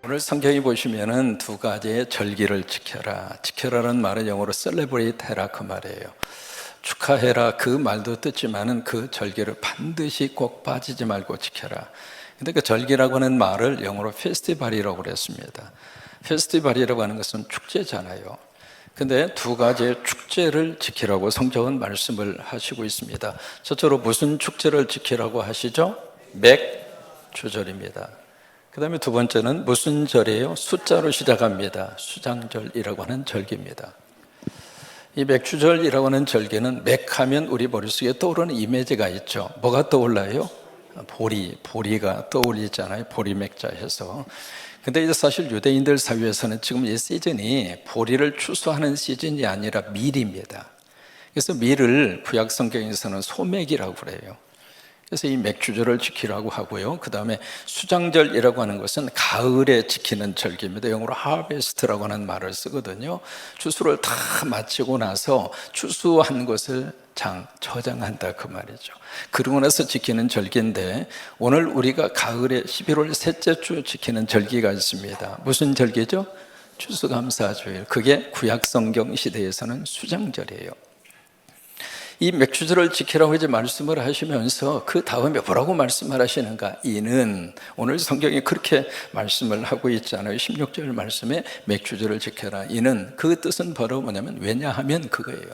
오늘 성경에 보시면은 두 가지의 절기를 지켜라. 지켜라는 말은 영어로 celebrate 해라 그 말이에요. 축하해라 그 말도 뜻지만은 그 절기를 반드시 꼭 빠지지 말고 지켜라. 근데 그 절기라고 하는 말을 영어로 페스티벌이라고 그랬습니다. 페스티벌이라고 하는 것은 축제잖아요. 근데 두 가지의 축제를 지키라고 성경은 말씀을 하시고 있습니다. 첫째로 무슨 축제를 지키라고 하시죠? 맥주절입니다. 그 다음에 두 번째는 무슨 절이에요? 숫자로 시작합니다. 수장절이라고 하는 절기입니다. 이 맥주절이라고 하는 절기는 맥하면 우리 머릿속에 떠오르는 이미지가 있죠. 뭐가 떠올라요? 보리가 떠올리잖아요. 보리맥자 해서. 근데 이제 사실 유대인들 사회에서는 지금 이 시즌이 보리를 추수하는 시즌이 아니라 밀입니다. 그래서 밀을 구약 성경에서는 소맥이라고 그래요. 그래서 이 맥주절을 지키라고 하고요. 그 다음에 수장절이라고 하는 것은 가을에 지키는 절기입니다. 영어로 하베스트라고 하는 말을 쓰거든요. 추수를 다 마치고 나서 추수한 것을 저장한다 그 말이죠. 그러고 나서 지키는 절기인데 오늘 우리가 가을에 11월 셋째 주 지키는 절기가 있습니다. 무슨 절기죠? 추수감사주일. 그게 구약 성경 시대에서는 수장절이에요. 이 맥주절을 지키라고 이제 말씀을 하시면서 그 다음에 뭐라고 말씀을 하시는가? 이는 오늘 성경에 그렇게 말씀을 하고 있잖아요. 16절 말씀에 맥주절을 지켜라. 이는 그 뜻은 바로 뭐냐면 왜냐하면 그거예요.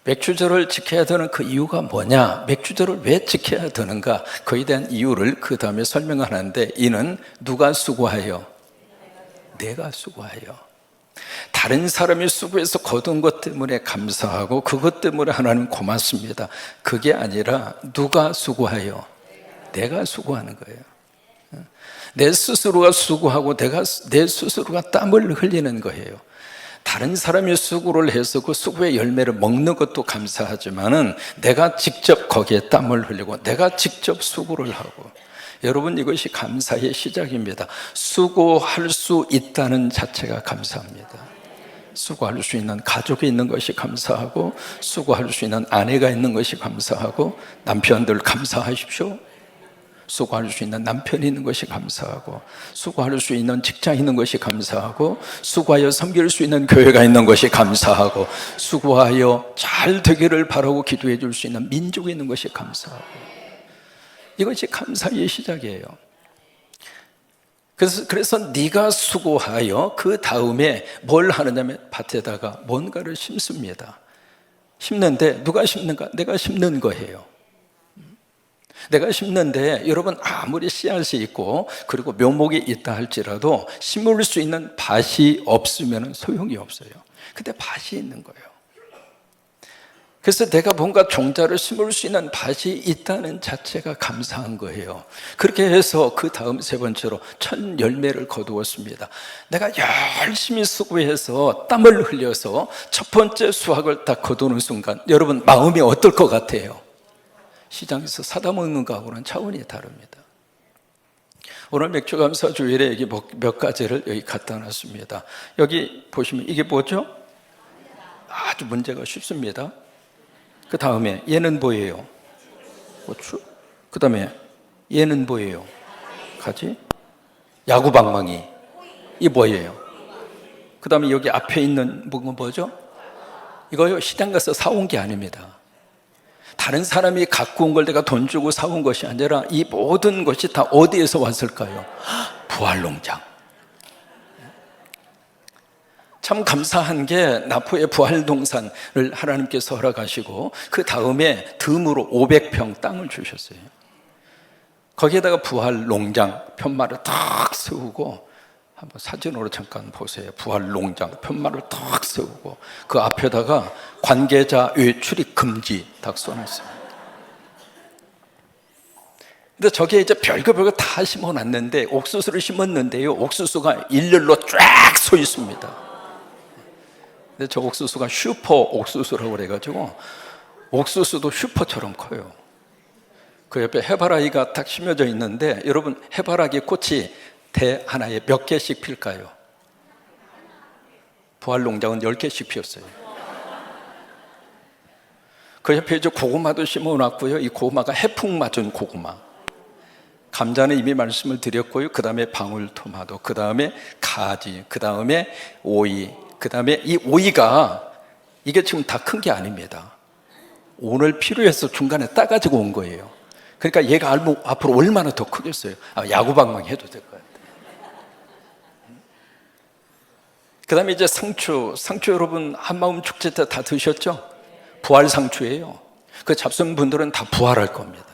맥주절을 지켜야 되는 그 이유가 뭐냐? 맥주절을 왜 지켜야 되는가? 그에 대한 이유를 그 다음에 설명하는데 이는 누가 수고하여? 내가 수고하여. 다른 사람이 수고해서 거둔 것 때문에 감사하고 그것 때문에 하나님 고맙습니다. 그게 아니라 누가 수고하여? 내가 수고하는 거예요. 내 스스로가 수고하고 내 스스로가 땀을 흘리는 거예요. 다른 사람이 수고를 해서 그 수고의 열매를 먹는 것도 감사하지만은 내가 직접 거기에 땀을 흘리고 내가 직접 수고를 하고 여러분 이것이 감사의 시작입니다. 수고할 수 있다는 자체가 감사합니다. 수고할 수 있는 가족이 있는 것이 감사하고 수고할 수 있는 아내가 있는 것이 감사하고 남편들 감사하십시오. 수고할 수 있는 남편이 있는 것이 감사하고 수고할 수 있는 직장이 있는 것이 감사하고 수고하여 섬길 수 있는 교회가 있는 것이 감사하고 수고하여 잘 되기를 바라고 기도해 줄 수 있는 민족이 있는 것이 감사하고 이것이 감사의 시작이에요. 그래서 네가 수고하여 그 다음에 뭘 하느냐면 밭에다가 뭔가를 심습니다. 심는데 누가 심는가? 내가 심는 거예요. 내가 심는데 여러분 아무리 씨앗이 있고 그리고 묘목이 있다 할지라도 심을 수 있는 밭이 없으면 소용이 없어요. 근데 밭이 있는 거예요. 그래서 내가 뭔가 종자를 심을 수 있는 밭이 있다는 자체가 감사한 거예요. 그렇게 해서 그 다음 세 번째로 첫 열매를 거두었습니다. 내가 열심히 수고해서 땀을 흘려서 첫 번째 수확을 딱 거두는 순간 여러분 마음이 어떨 것 같아요? 시장에서 사다 먹는 거하고는 차원이 다릅니다. 오늘 맥주감사 주일에 여기 몇 가지를 여기 갖다 놨습니다. 여기 보시면 이게 뭐죠? 아주 문제가 쉽습니다. 그 다음에 얘는 뭐예요? 고추. 그 다음에 얘는 뭐예요? 가지. 야구방망이. 이 뭐예요? 그 다음에 여기 앞에 있는 건 뭐죠? 이거요 시장 가서 사온 게 아닙니다. 다른 사람이 갖고 온 걸 내가 돈 주고 사온 것이 아니라 이 모든 것이 다 어디에서 왔을까요? 부활농장. 참 감사한 게 나포의 부활동산을 하나님께서 허락하시고 그 다음에 덤으로 500평 땅을 주셨어요. 거기에다가 부활농장 편말을 탁 세우고 한번 사진으로 잠깐 보세요. 부활농장 편말을 탁 세우고 그 앞에다가 관계자 외 출입 금지 딱 써놨습니다. 근데 저게 이제 별거 다 심어놨는데 옥수수를 심었는데요 옥수수가 일렬로 쫙 서 있습니다. 근데 저 옥수수가 슈퍼 옥수수라고 그래가지고 옥수수도 슈퍼처럼 커요. 그 옆에 해바라기가 딱 심어져 있는데 여러분 해바라기 꽃이 대 하나에 몇 개씩 필까요? 부활농장은 10개씩 피었어요. 그 옆에 이제 고구마도 심어놨고요. 이 고구마가 해풍 맞은 고구마. 감자는 이미 말씀을 드렸고요. 그 다음에 방울토마토, 그 다음에 가지, 그 다음에 오이, 그 다음에 이 오이가 이게 지금 다 큰 게 아닙니다. 오늘 필요해서 중간에 따가지고 온 거예요. 그러니까 얘가 앞으로 얼마나 더 크겠어요. 야구방망이 해도 될 것 같아요. 그 다음에 이제 상추 여러분 한마음 축제 때 다 드셨죠? 부활 상추예요. 그 잡순 분들은 다 부활할 겁니다.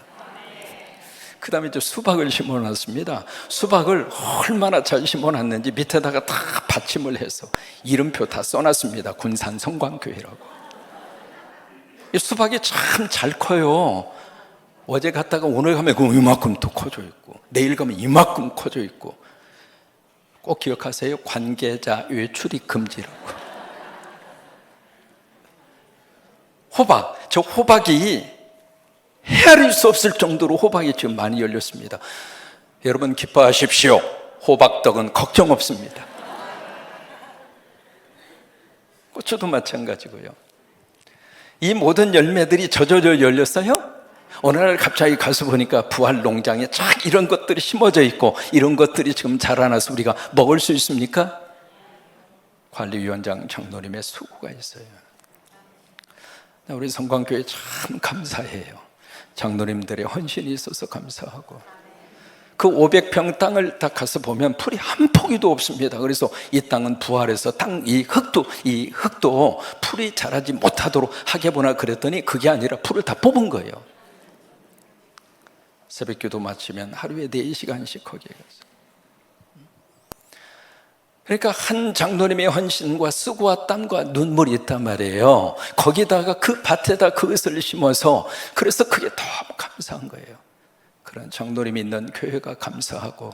그 다음에 이제 수박을 심어놨습니다. 수박을 얼마나 잘 심어놨는지 밑에다가 다 받침을 해서 이름표 다 써놨습니다. 군산 성광교회라고. 이 수박이 참 잘 커요. 어제 갔다가 오늘 가면 이만큼 또 커져 있고, 내일 가면 이만큼 커져 있고. 꼭 기억하세요. 관계자 외출이 금지라고. 호박, 저 호박이 헤아릴 수 없을 정도로 호박이 지금 많이 열렸습니다. 여러분 기뻐하십시오. 호박떡은 걱정 없습니다. 고추도 마찬가지고요. 이 모든 열매들이 저저저 열렸어요. 어느 날 갑자기 가서 보니까 부활 농장에 쫙 이런 것들이 심어져 있고 이런 것들이 지금 자라나서 우리가 먹을 수 있습니까? 관리위원장 장로님의 수고가 있어요. 우리 성광교회 참 감사해요. 장로님들의 헌신이 있어서 감사하고, 그 500평 땅을 딱 가서 보면 풀이 한 포기도 없습니다. 그래서 이 땅은 부활해서 이 흙도 풀이 자라지 못하도록 하게보나 그랬더니 그게 아니라 풀을 다 뽑은 거예요. 새벽기도 마치면 하루에 4시간씩 거기에 가서. 그러니까 한 장로님의 헌신과 수고와 땀과 눈물이 있단 말이에요. 거기다가 그 밭에다 그것을 심어서, 그래서 그게 너무 감사한 거예요. 그런 장로님이 있는 교회가 감사하고,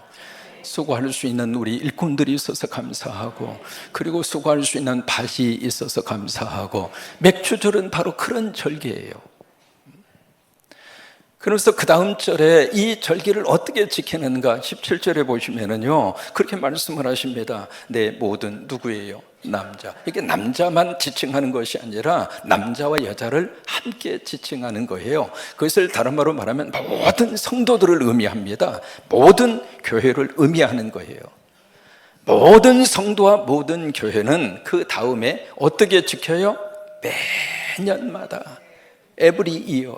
수고할 수 있는 우리 일꾼들이 있어서 감사하고, 그리고 수고할 수 있는 밭이 있어서 감사하고, 맥주절은 바로 그런 절기예요. 그래서 그 다음 절에 이 절기를 어떻게 지키는가 17절에 보시면은요, 그렇게 말씀을 하십니다. 내 모든 누구예요? 남자. 이게 남자만 지칭하는 것이 아니라 남자와 여자를 함께 지칭하는 거예요. 그것을 다른 말로 말하면 모든 성도들을 의미합니다. 모든 교회를 의미하는 거예요. 모든 성도와 모든 교회는 그 다음에 어떻게 지켜요? 매년마다 every year.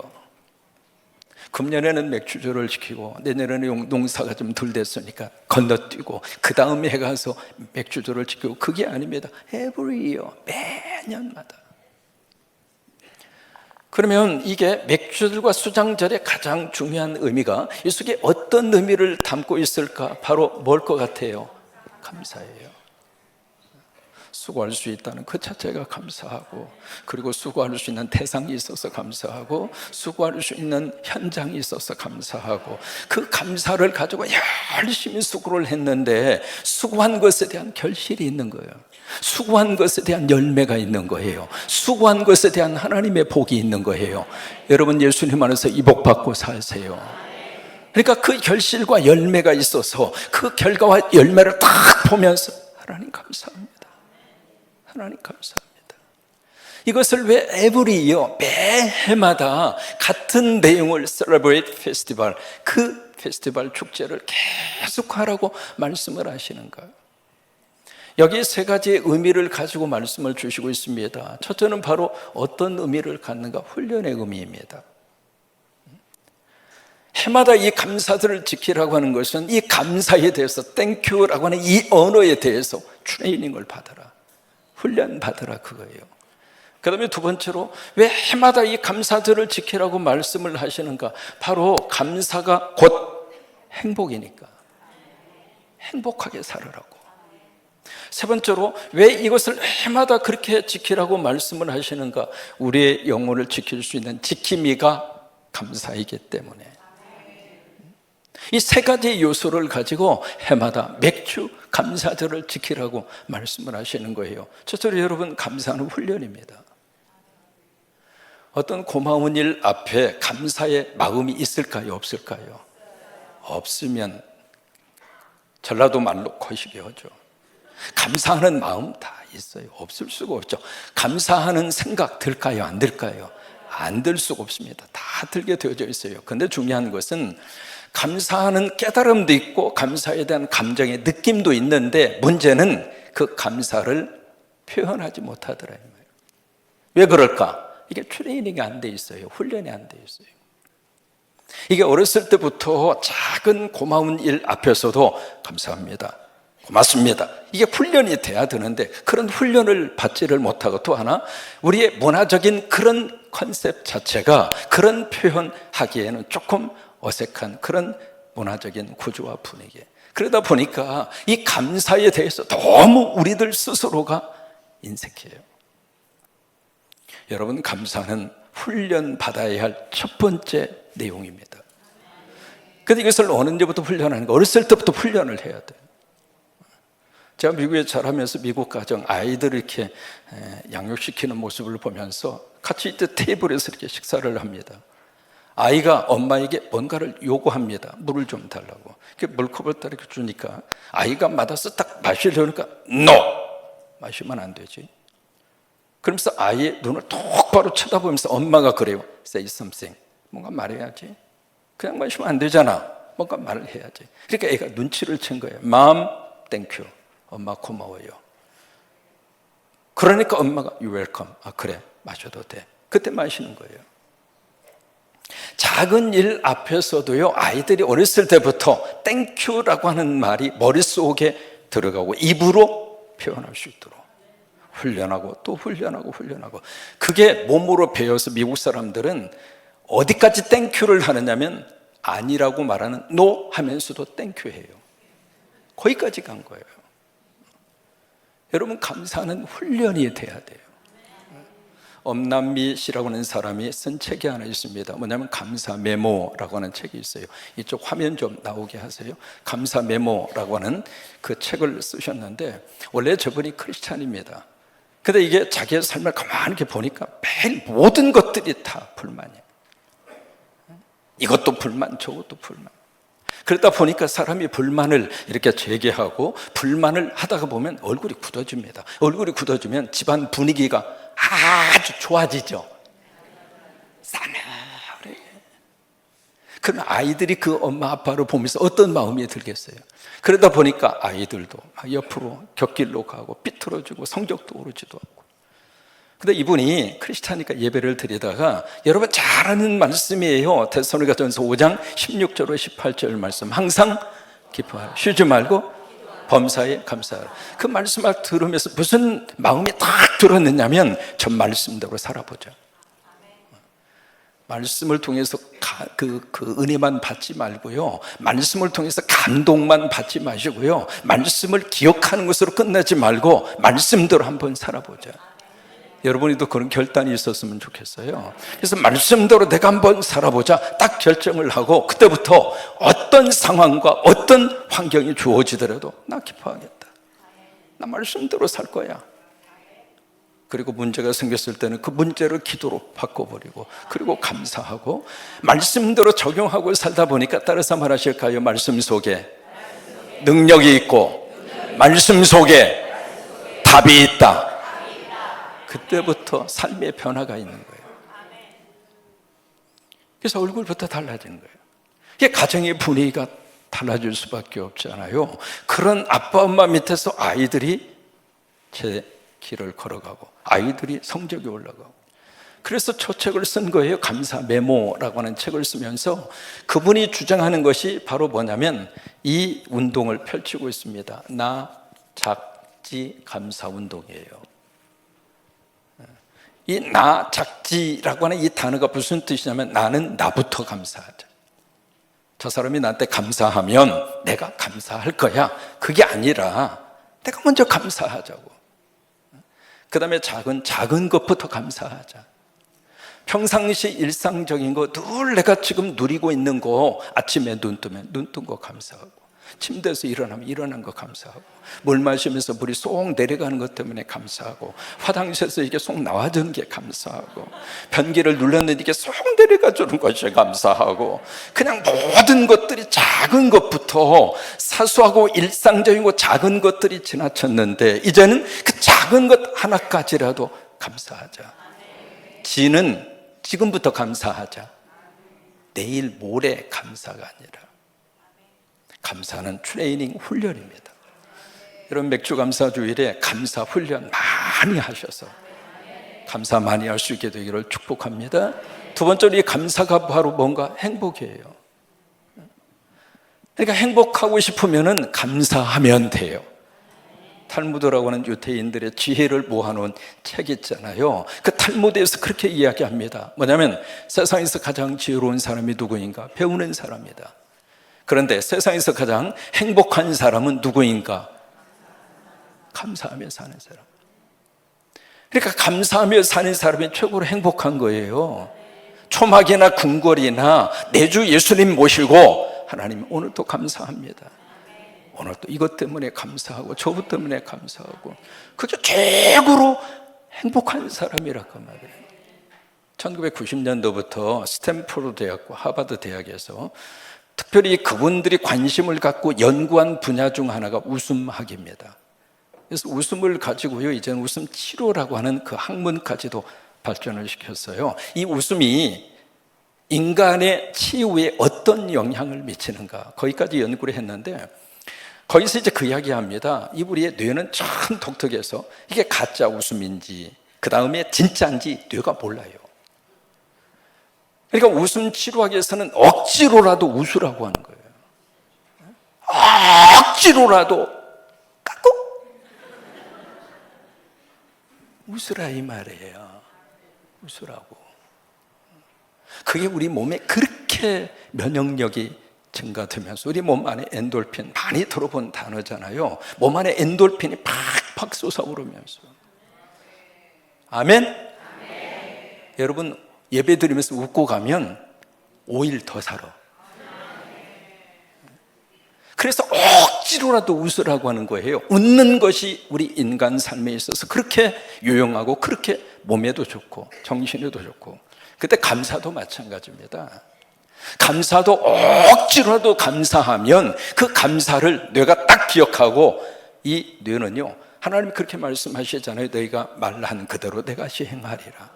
금년에는 맥주절을 지키고, 내년에는 농사가 좀 덜 됐으니까 건너뛰고, 그 다음에 가서 맥주절을 지키고, 그게 아닙니다. every year, 매년마다. 그러면 이게 맥주절과 수장절의 가장 중요한 의미가 이 속에 어떤 의미를 담고 있을까? 바로 뭘 것 같아요? 감사예요. 수고할 수 있다는 그 자체가 감사하고, 그리고 수고할 수 있는 대상이 있어서 감사하고, 수고할 수 있는 현장이 있어서 감사하고, 그 감사를 가지고 열심히 수고를 했는데 수고한 것에 대한 결실이 있는 거예요. 수고한 것에 대한 열매가 있는 거예요. 수고한 것에 대한 하나님의 복이 있는 거예요. 여러분 예수님 안에서 이 복 받고 사세요. 그러니까 그 결실과 열매가 있어서 그 결과와 열매를 딱 보면서 하나님 감사합니다. 하나님 감사합니다. 이것을 왜 every year, 매해마다 같은 내용을 celebrate festival, 그 페스티벌 축제를 계속하라고 말씀을 하시는가요? 여기 세 가지의 의미를 가지고 말씀을 주시고 있습니다. 첫째는 바로 어떤 의미를 갖는가? 훈련의 의미입니다. 해마다 이 감사들을 지키라고 하는 것은 이 감사에 대해서 땡큐라고 하는 이 언어에 대해서 트레이닝을 받아라, 훈련 받으라, 그거예요. 그 다음에 두 번째로 왜 해마다 이 감사들을 지키라고 말씀을 하시는가? 바로 감사가 곧 행복이니까 행복하게 살으라고. 세 번째로 왜 이것을 해마다 그렇게 지키라고 말씀을 하시는가? 우리의 영혼을 지킬 수 있는 지킴이가 감사이기 때문에. 이 세 가지 요소를 가지고 해마다 맥주 감사절을 지키라고 말씀을 하시는 거예요. 첫째로 여러분, 감사는 훈련입니다. 어떤 고마운 일 앞에 감사의 마음이 있을까요? 없을까요? 없으면 전라도 말로 거시기 하죠. 감사하는 마음 다 있어요. 없을 수가 없죠. 감사하는 생각 들까요? 안 들까요? 안 들 수가 없습니다. 다 들게 되어져 있어요. 그런데 중요한 것은 감사하는 깨달음도 있고 감사에 대한 감정의 느낌도 있는데 문제는 그 감사를 표현하지 못하더라. 왜 그럴까? 이게 트레이닝이 안 돼 있어요. 훈련이 안 돼 있어요. 이게 어렸을 때부터 작은 고마운 일 앞에서도 감사합니다, 고맙습니다, 이게 훈련이 돼야 되는데 그런 훈련을 받지를 못하고, 또 하나 우리의 문화적인 그런 컨셉 자체가 그런 표현하기에는 조금 어색한 그런 문화적인 구조와 분위기, 그러다 보니까 이 감사에 대해서 너무 우리들 스스로가 인색해요. 여러분, 감사는 훈련받아야 할 첫 번째 내용입니다. 근데 이것을 언제부터 훈련하는 거? 어렸을 때부터 훈련을 해야 돼요. 제가 미국에 자라면서 미국 가정 아이들을 이렇게 양육시키는 모습을 보면서 같이 이때 테이블에서 이렇게 식사를 합니다. 아이가 엄마에게 뭔가를 요구합니다. 물을 좀 달라고. 물컵을 딱 이렇게 주니까 아이가 받아서 딱 마시려니까 NO! 마시면 안 되지. 그러면서 아이의 눈을 똑바로 쳐다보면서 엄마가 그래요. Say something. 뭔가 말해야지. 그냥 마시면 안 되잖아. 뭔가 말을 해야지. 그러니까 애가 눈치를 챈 거예요. Mom, thank you. 엄마 고마워요. 그러니까 엄마가 You're welcome. 아, 그래, 마셔도 돼. 그때 마시는 거예요. 작은 일 앞에서도요, 아이들이 어렸을 때부터 thank you라고 하는 말이 머릿속에 들어가고 입으로 표현할 수 있도록 훈련하고 또 훈련하고 훈련하고, 그게 몸으로 배워서 미국 사람들은 어디까지 땡큐를 하느냐면 아니라고 말하는 노 하면서도 땡큐 해요. 거기까지 간 거예요. 여러분, 감사는 훈련이 돼야 돼요. 엄남미 씨라고 하는 사람이 쓴 책이 하나 있습니다. 뭐냐면 감사 메모라고 하는 책이 있어요. 이쪽 화면 좀 나오게 하세요. 감사 메모라고 하는 그 책을 쓰셨는데, 원래 저분이 크리스찬입니다. 근데 이게 자기의 삶을 가만히 이렇게 보니까 매일 모든 것들이 다 불만이에요. 이것도 불만, 저것도 불만. 그러다 보니까 사람이 불만을 이렇게 제기하고 불만을 하다가 보면 얼굴이 굳어집니다. 얼굴이 굳어지면 집안 분위기가 아주 좋아지죠. 싸늘해. 그럼 아이들이 그 엄마 아빠를 보면서 어떤 마음이 들겠어요? 그러다 보니까 아이들도 옆으로 곁길로 가고 삐뚤어지고 성적도 오르지도 않고. 근데 이분이 크리스찬이니까 예배를 드리다가, 여러분 잘 아는 말씀이에요. 데살로니가전서 5장 16절로 18절 말씀. 항상 기뻐하라, 쉬지 말고 범사에 감사하라. 그 말씀을 들으면서 무슨 마음이 딱 들었느냐면, 전 말씀대로 살아보자. 말씀을 통해서 그 은혜만 받지 말고요, 말씀을 통해서 감동만 받지 마시고요, 말씀을 기억하는 것으로 끝나지 말고 말씀대로 한번 살아보자. 여러분이도 그런 결단이 있었으면 좋겠어요. 그래서 말씀대로 내가 한번 살아보자 딱 결정을 하고, 그때부터 어떤 상황과 어떤 환경이 주어지더라도 나 기뻐하겠다, 나 말씀대로 살 거야. 그리고 문제가 생겼을 때는 그 문제를 기도로 바꿔버리고, 그리고 감사하고 말씀대로 적용하고 살다 보니까, 따라서 말하실까요? 말씀 속에 능력이 있고 말씀 속에 답이 있다. 그때부터 삶의 변화가 있는 거예요. 그래서 얼굴부터 달라지는 거예요. 이게 가정의 분위기가 달라질 수밖에 없잖아요. 그런 아빠 엄마 밑에서 아이들이 제 길을 걸어가고 아이들이 성적이 올라가고, 그래서 저 책을 쓴 거예요. 감사 메모라고 하는 책을 쓰면서 그분이 주장하는 것이 바로 뭐냐면 이 운동을 펼치고 있습니다. 나 작지 감사 운동이에요. 이 나 작지라고 하는 이 단어가 무슨 뜻이냐면, 나는 나부터 감사하자. 저 사람이 나한테 감사하면 내가 감사할 거야, 그게 아니라 내가 먼저 감사하자고. 그 다음에 작은 것부터 감사하자. 평상시 일상적인 거 늘 내가 지금 누리고 있는 거, 아침에 눈 뜨면 눈 뜬 거 감사하고, 침대에서 일어나면 일어난 거 감사하고, 물 마시면서 물이 쏙 내려가는 것 때문에 감사하고, 화장실에서 이게 쏙 나와주는 게 감사하고, 변기를 눌렀는데 이게 쏙 내려가 주는 것이 감사하고, 그냥 모든 것들이 작은 것부터, 사소하고 일상적이고 작은 것들이 지나쳤는데 이제는 그 작은 것 하나까지라도 감사하자. 지금부터 감사하자. 내일 모레 감사가 아니라 감사는 트레이닝 훈련입니다. 여러분 맥주 감사 주일에 감사 훈련 많이 하셔서 감사 많이 할 수 있게 되기를 축복합니다. 두 번째로 이 감사가 바로 뭔가 행복이에요. 그러니까 행복하고 싶으면은 감사하면 돼요. 탈무드라고 하는 유대인들의 지혜를 모아놓은 책 있잖아요. 그 탈무드에서 그렇게 이야기합니다. 뭐냐면 세상에서 가장 지혜로운 사람이 누구인가? 배우는 사람이다. 그런데 세상에서 가장 행복한 사람은 누구인가? 감사하며 사는 사람. 그러니까 감사하며 사는 사람이 최고로 행복한 거예요. 초막이나 궁궐이나 내주 예수님 모시고 하나님 오늘도 감사합니다. 오늘 또 이것 때문에 감사하고 저것 때문에 감사하고 그게 최고로 행복한 사람이라고 말이에요. 1990년도부터 스탠포드 대학과 하버드 대학에서 특별히 그분들이 관심을 갖고 연구한 분야 중 하나가 웃음학입니다. 그래서 웃음을 가지고요, 이제는 웃음 치료라고 하는 그 학문까지도 발전을 시켰어요. 이 웃음이 인간의 치유에 어떤 영향을 미치는가, 거기까지 연구를 했는데, 거기서 이제 그 이야기 합니다. 이 우리의 뇌는 참 독특해서 이게 가짜 웃음인지, 그 다음에 진짜인지 뇌가 몰라요. 그러니까 웃음 치료하기 위해서는 억지로라도 웃으라고 하는 거예요. 억지로라도 까꿍 웃으라 이 말이에요. 웃으라고. 그게 우리 몸에 그렇게 면역력이 증가되면서 우리 몸 안에 엔돌핀, 많이 들어본 단어잖아요. 몸 안에 엔돌핀이 팍팍 솟아오르면서. 아멘? 아멘. 여러분 예배 드리면서 웃고 가면 5일 더 살아. 그래서 억지로라도 웃으라고 하는 거예요. 웃는 것이 우리 인간 삶에 있어서 그렇게 유용하고 그렇게 몸에도 좋고 정신에도 좋고. 그때 감사도 마찬가지입니다. 감사도 억지로라도 감사하면 그 감사를 뇌가 딱 기억하고, 이 뇌는요, 하나님이 그렇게 말씀하시잖아요. 너희가 말한 그대로 내가 시행하리라.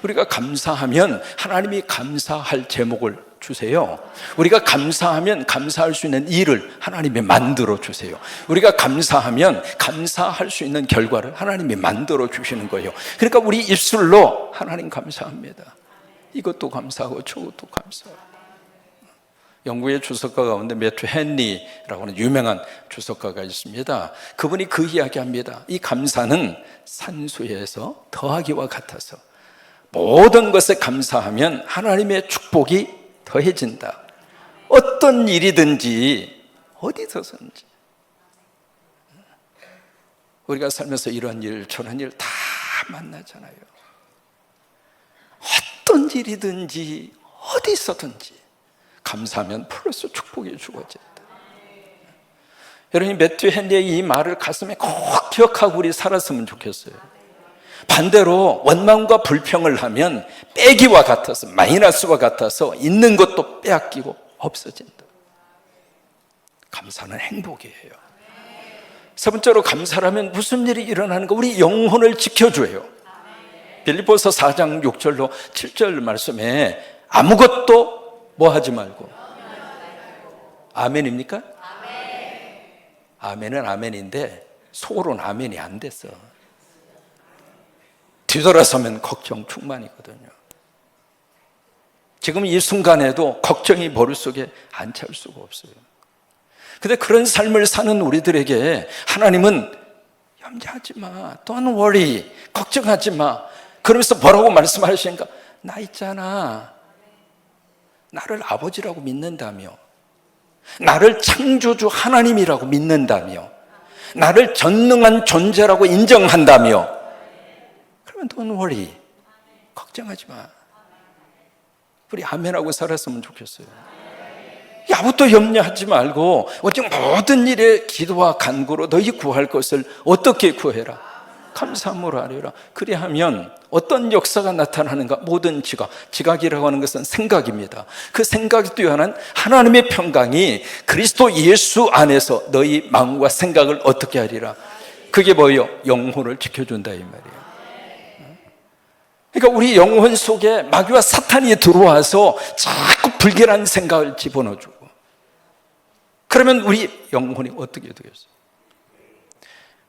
우리가 감사하면 하나님이 감사할 제목을 주세요. 우리가 감사하면 감사할 수 있는 일을 하나님이 만들어 주세요. 우리가 감사하면 감사할 수 있는 결과를 하나님이 만들어 주시는 거예요. 그러니까 우리 입술로 하나님 감사합니다. 이것도 감사하고 저것도 감사하고. 영국의 주석가 가운데 매튜 헨리라고 하는 유명한 주석가가 있습니다. 그분이 그 이야기합니다. 이 감사는 산수에서 더하기와 같아서 모든 것에 감사하면 하나님의 축복이 더해진다. 어떤 일이든지 어디서든지. 우리가 살면서 이런 일 저런 일 다 만나잖아요. 어떤 일이든지 어디서든지 감사하면 플러스 축복이 주어진다. 여러분이 매튜 헨리의 이 말을 가슴에 꼭 기억하고 우리 살았으면 좋겠어요. 반대로 원망과 불평을 하면 빼기와 같아서, 마이너스와 같아서 있는 것도 빼앗기고 없어진다. 감사는 행복이에요. 세 번째로 감사라면 무슨 일이 일어나는가? 우리 영혼을 지켜줘요. 빌립보서 4장 6절로 7절 말씀에 아무것도 뭐 하지 말고. 아멘입니까? 아멘은 아멘인데 속으로는 아멘이 안 됐어. 뒤돌아서면 걱정 충만이거든요. 지금 이 순간에도 걱정이 머릿속에 안 찰 수가 없어요. 근데 그런 삶을 사는 우리들에게 하나님은 염려하지 마, don't worry, 걱정하지 마. 그러면서 뭐라고 말씀하시는가? 나 있잖아. 나를 아버지라고 믿는다며, 나를 창조주 하나님이라고 믿는다며, 나를 전능한 존재라고 인정한다며, 그러면 don't worry, 걱정하지 마. 우리 아멘하고 살았으면 좋겠어요. 아무것도 염려하지 말고 오직 모든 일에 기도와 간구로 너희 구할 것을 어떻게 구해라? 감사함으로 하리라. 그리하면 어떤 역사가 나타나는가? 모든 지각이라고 하는 것은 생각입니다. 그 생각이 뛰어난 하나님의 평강이 그리스도 예수 안에서 너희 마음과 생각을 어떻게 하리라? 그게 뭐예요? 영혼을 지켜준다 이 말이에요. 그러니까 우리 영혼 속에 마귀와 사탄이 들어와서 자꾸 불결한 생각을 집어넣어주고, 그러면 우리 영혼이 어떻게 되겠어요?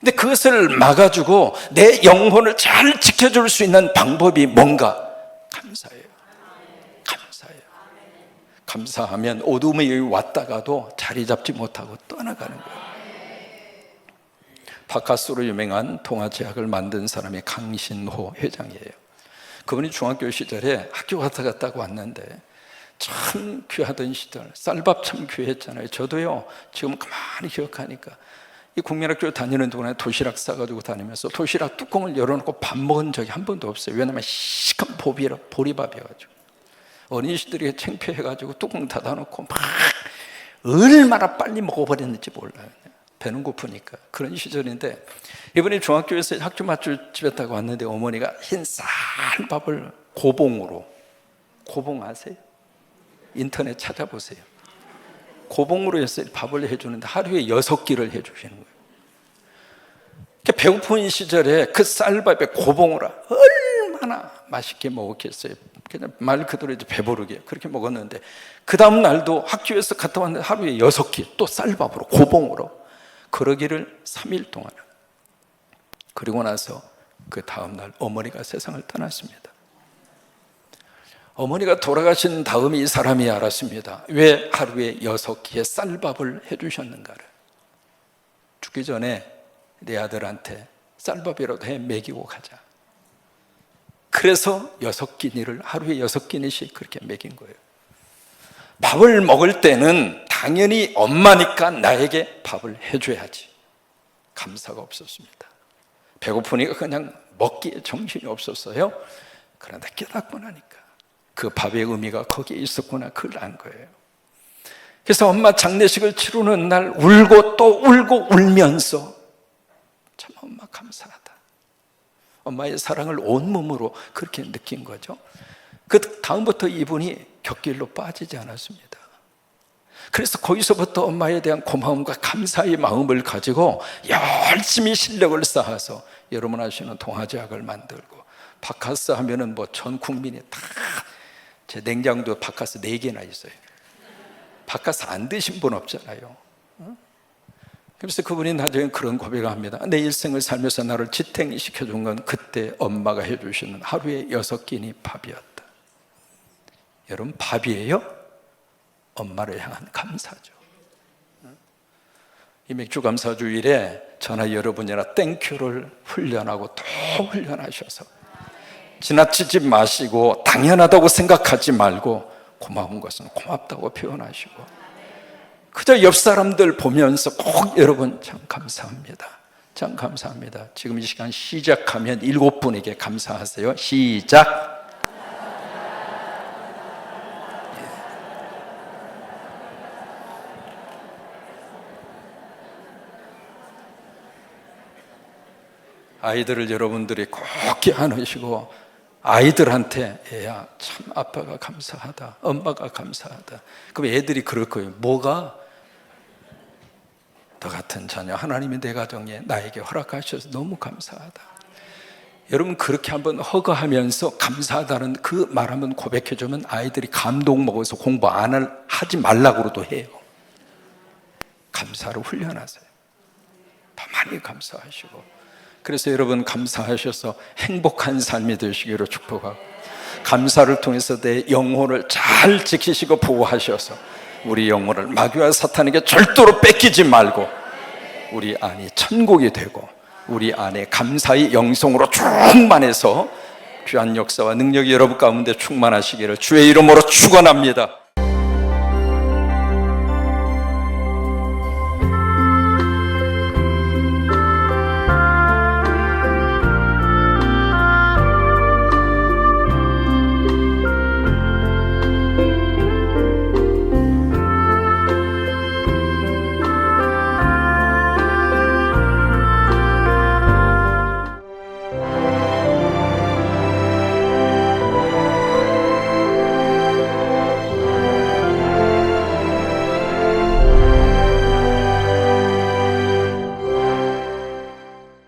근데 그것을 막아주고 내 영혼을 잘 지켜줄 수 있는 방법이 뭔가? 감사예요. 감사예요. 감사하면 어둠이 왔다가도 자리 잡지 못하고 떠나가는 거예요. 바카스로 유명한 동화제약을 만든 사람이 강신호 회장이에요. 그분이 중학교 시절에 학교 갔다 갔다고 왔는데 참 귀하던 시절, 쌀밥 참 귀했잖아요. 저도요, 지금 가만히 기억하니까 이 국민학교 다니는 동안에 도시락 싸가지고 다니면서 도시락 뚜껑을 열어놓고 밥 먹은 적이 한 번도 없어요. 왜냐면 시큰 보리밥이어가지고 어린이들이 창피해가지고 뚜껑 닫아놓고 막 얼마나 빨리 먹어버렸는지 몰라요. 배는 고프니까. 그런 시절인데 이번에 중학교에서 학교 맛집에다가 왔는데 어머니가 흰 쌀밥을 고봉으로, 고봉 아세요? 인터넷 찾아보세요. 고봉으로 해서 밥을 해주는데 하루에 6끼를 해주시는 거예요. 배고픈 시절에 그 쌀밥에 고봉으로 얼마나 맛있게 먹었겠어요. 그냥 말 그대로 이제 배부르게 그렇게 먹었는데 그 다음 날도 학교에서 갔다 왔는데 하루에 6끼 또 쌀밥으로 고봉으로 그러기를 3일 동안. 그리고 나서 그 다음 날 어머니가 세상을 떠났습니다. 어머니가 돌아가신 다음에 이 사람이 알았습니다. 왜 하루에 6끼의 쌀밥을 해주셨는가를. 죽기 전에 내 아들한테 쌀밥이라도 해 먹이고 가자. 그래서 6끼니를 하루에 6끼니씩 그렇게 먹인 거예요. 밥을 먹을 때는 당연히 엄마니까 나에게 밥을 해줘야지. 감사가 없었습니다. 배고프니까 그냥 먹기에 정신이 없었어요. 그런데 깨닫고 나니까 그 밥의 의미가 거기에 있었구나, 그걸 안 거예요. 그래서 엄마 장례식을 치르는 날 울고 또 울고 울면서 참 엄마 감사하다. 엄마의 사랑을 온몸으로 그렇게 느낀 거죠. 그 다음부터 이분이 곁길로 빠지지 않았습니다. 그래서 거기서부터 엄마에 대한 고마움과 감사의 마음을 가지고 열심히 실력을 쌓아서 여러분 아시는 동화제약을 만들고, 바카스 하면은 뭐 전 국민이 다, 제 냉장고에 바카스 4개나 있어요. 바카스 안 드신 분 없잖아요. 그래서 그분이 나중에 그런 고백을 합니다. 내 일생을 살면서 나를 지탱시켜준 건 그때 엄마가 해주시는 하루에 6끼니 밥이었다. 여러분, 밥이에요? 엄마를 향한 감사죠. 이 맥주감사 주일에 저나 여러분이나 땡큐를 훈련하고 또 훈련하셔서 지나치지 마시고 당연하다고 생각하지 말고 고마운 것은 고맙다고 표현하시고, 그저 옆 사람들 보면서 꼭 여러분 참 감사합니다, 참 감사합니다. 지금 이 시간 시작하면 7분에게 감사하세요. 시작. 아이들을 여러분들이 꼭 껴안으시고 아이들한테 얘야 참 아빠가 감사하다, 엄마가 감사하다. 그럼 애들이 그럴 거예요. 뭐가? 너 같은 자녀 하나님이 내 가정에 나에게 허락하셔서 너무 감사하다. 여러분 그렇게 한번 허가하면서 감사하다는 그 말 한번 고백해주면 아이들이 감동 먹어서 공부 하지 말라고도 해요. 감사를 훈련하세요. 더 많이 감사하시고, 그래서 여러분 감사하셔서 행복한 삶이 되시기로 축복하고, 감사를 통해서 내 영혼을 잘 지키시고 보호하셔서 우리 영혼을 마귀와 사탄에게 절대로 뺏기지 말고 우리 안이 천국이 되고 우리 안에 감사의 영성으로 충만해서 귀한 역사와 능력이 여러분 가운데 충만하시기를 주의 이름으로 축원합니다.